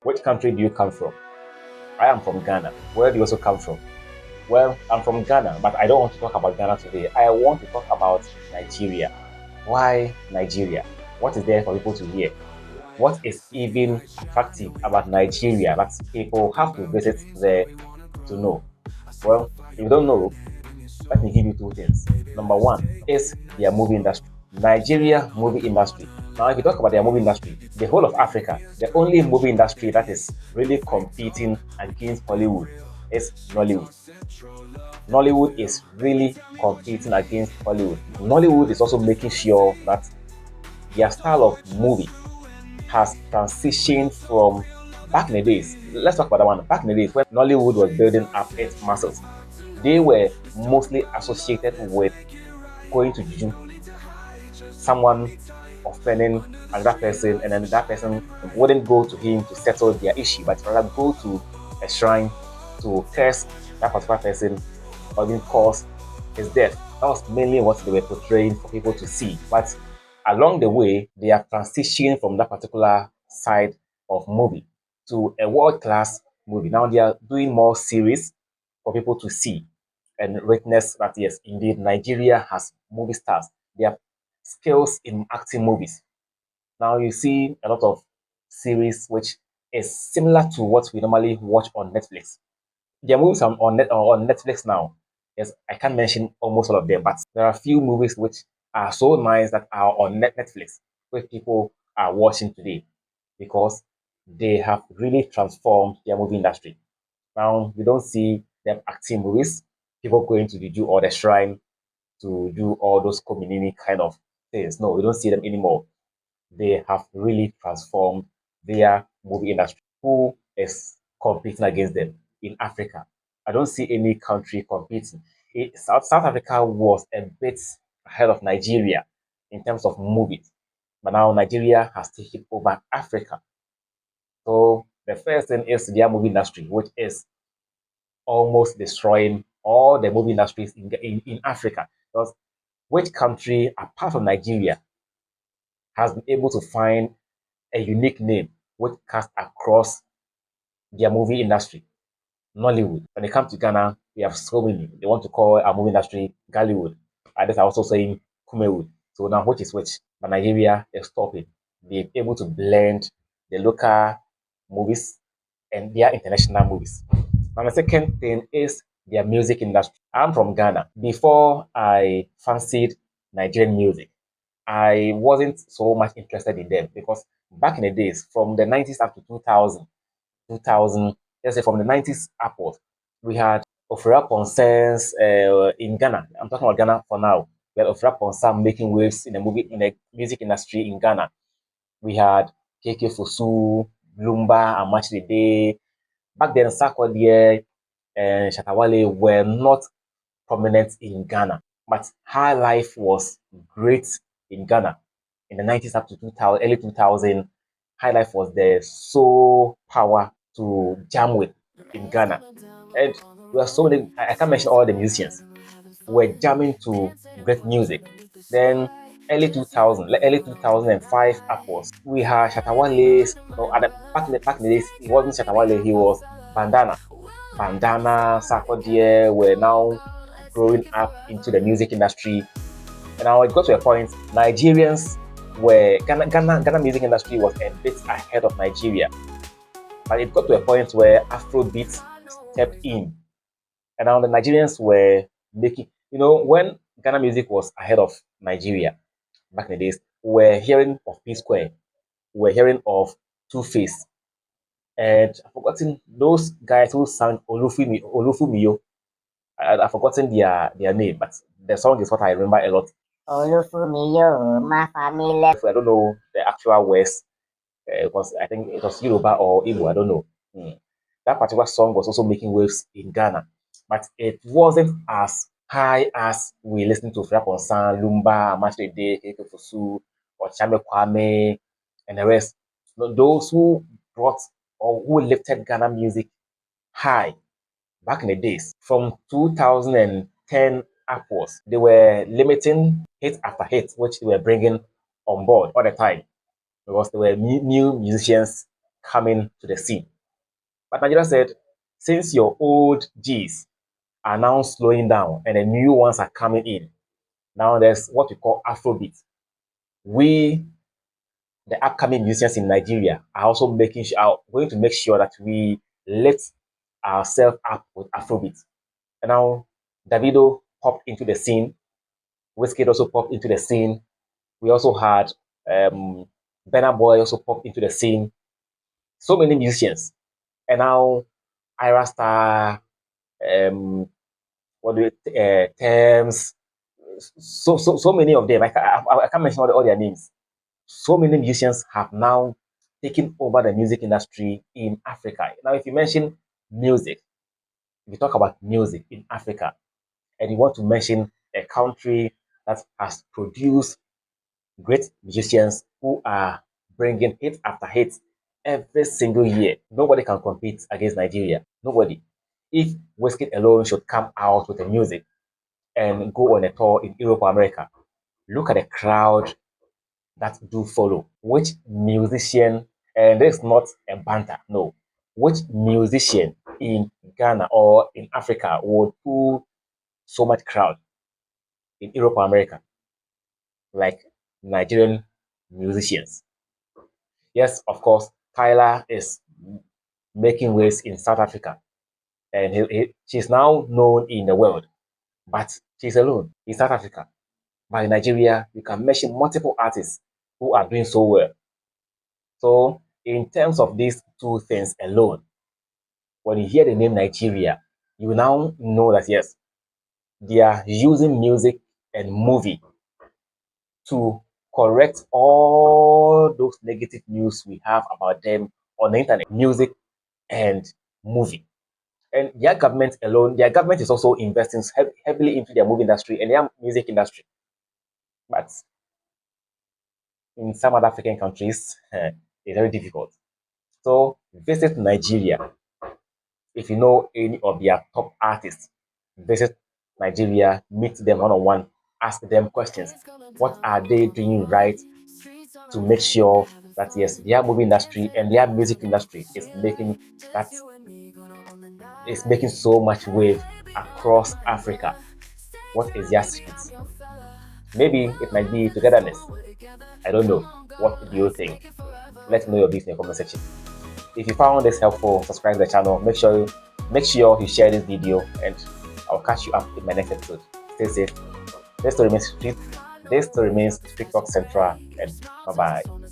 Which country do you come from? I am from Ghana. Where do you also come from? Well, I'm from Ghana, but I don't want to talk about Ghana today. I want to talk about Nigeria. Why Nigeria? What is there for people to hear? What is even attractive about Nigeria that people have to visit there to know? Well, if you don't know, let me give you two things. Number one is their movie industry. Nigeria movie industry. Now, if you talk about their movie industry, the whole of Africa, the only movie industry that is really competing against Hollywood is Nollywood. Nollywood is really competing against Hollywood. Nollywood is also making sure that their style of movie has transitioned from back in the days. Let's talk about that one. Back in the days when Nollywood was building up its muscles, they were mostly associated with going to juju, someone offending another person, and then that person wouldn't go to him to settle their issue, but rather go to a shrine to curse that particular person or even cause his death. That was mainly what they were portraying for people to see. But along the way, they have transitioned from that particular side of movie to a world class movie. Now they are doing more series for people to see and witness that yes, indeed, Nigeria has movie stars. They have skills in acting movies. Now you see a lot of series which is similar to what we normally watch on Netflix. There are movies on Netflix now. Yes, I can't mention almost all of them, but there are a few movies which are so nice that are on Netflix, which people are watching today because they have really transformed their movie industry. Now you don't see them acting movies, people going to the Jew or the shrine to do all those community kind of things. No, we don't see them anymore. They have really transformed their movie industry. Who is competing against them in Africa? I don't see any country competing. South Africa was a bit ahead of Nigeria in terms of movies, but now Nigeria has taken over Africa. So the first thing is their movie industry, which is almost destroying all the movie industries in Africa. Because which country, apart from Nigeria, has been able to find a unique name which cast across their movie industry? Nollywood. When it comes to Ghana, we have so many. They want to call our movie industry Gallywood. Others are also saying Kumewood. So now which is which? But Nigeria is stopping. They're able to blend the local movies and their international movies. Now the second thing is their music industry. I'm from Ghana. Before I fancied Nigerian music, I wasn't so much interested in them because back in the days, from the 90s up to 2000, let's say from the 90s upwards, we had Ofra Ponsens in Ghana. I'm talking about Ghana for now. We had Ofra Ponsa making waves in the music industry in Ghana. We had KK Fosu, Lumba, and Match the Day. Back then, Sarkodie and Shatawale were not prominent in Ghana, but high life was great in Ghana in the 90s up to 2000, early 2000. High life was the sole power to jam with in Ghana. And we are so many, I can't mention all the musicians who were jamming to great music. Then early 2005 upwards, we had Shatawale. No, back in the days, it wasn't Shatawale, he was Bandana. Bandana, Sarkodie were now growing up into the music industry. And now it got to a point, Ghana music industry was a bit ahead of Nigeria. But it got to a point where Afrobeat stepped in. And now the Nigerians were making, when Ghana music was ahead of Nigeria back in the days, we're hearing of P Square, we're hearing of Two Face, and I've forgotten those guys who sang Olufumiyo. I've forgotten their name, but the song is what I remember a lot. Olufumiyo, my family. I don't know the actual words because I think it was Yoruba or Igbo. I don't know. That particular song was also making waves in Ghana, but it wasn't as high as we listen to Frap San, Lumba, Amashide, Keke Fusu, or Chame Kwame, and the rest. Those who brought or who lifted Ghana music high back in the days, from 2010 upwards, they were limiting hit after hit, which they were bringing on board all the time because there were new musicians coming to the scene. But Nigeria said, since your old G's are now slowing down and the new ones are coming in, now there's what we call Afrobeat. We, the upcoming musicians in Nigeria, are also are going to make sure that we lift ourselves up with Afrobeat. And now Davido popped into the scene. Wizkid also popped into the scene. We also had Burna Boy also popped into the scene. So many musicians. And now Ira Star, um, what do you, Thames, so many of them. I can't mention all their names. So many musicians have now taken over the music industry in Africa. Now, if you mention music, if you talk about music in Africa, and you want to mention a country that has produced great musicians who are bringing hit after hit every single year, nobody can compete against Nigeria. Nobody. If Wizkid alone should come out with the music and go on a tour in Europe or America, look at the crowd that do follow. Which musician, and this is not a banter, no. Which musician in Ghana or in Africa would pull so much crowd in Europe or America like Nigerian musicians? Yes, of course, Tyler is making waves in South Africa, and she's now known in the world, but she's alone in South Africa. But in Nigeria, you can mention multiple artists who are doing so well. So, in terms of these two things alone, when you hear the name Nigeria, you now know that yes, they are using music and movie to correct all those negative news we have about them on the internet, music and movie. And their government alone, their government is also investing heavily into their movie industry and their music industry. But in some other African countries, it's very difficult. So visit Nigeria. If you know any of their top artists, visit Nigeria, meet them one on one, ask them questions. What are they doing right to make sure that yes, their movie industry and their music industry is making so much wave across Africa? What is their secret? Maybe it might be togetherness. I don't know. What do you think? Let me know your views in the comment section. If you found this helpful, subscribe to the channel. Make sure you share this video, and I'll catch you up in my next episode. Stay safe. This still remains Street Talk Central, and bye bye.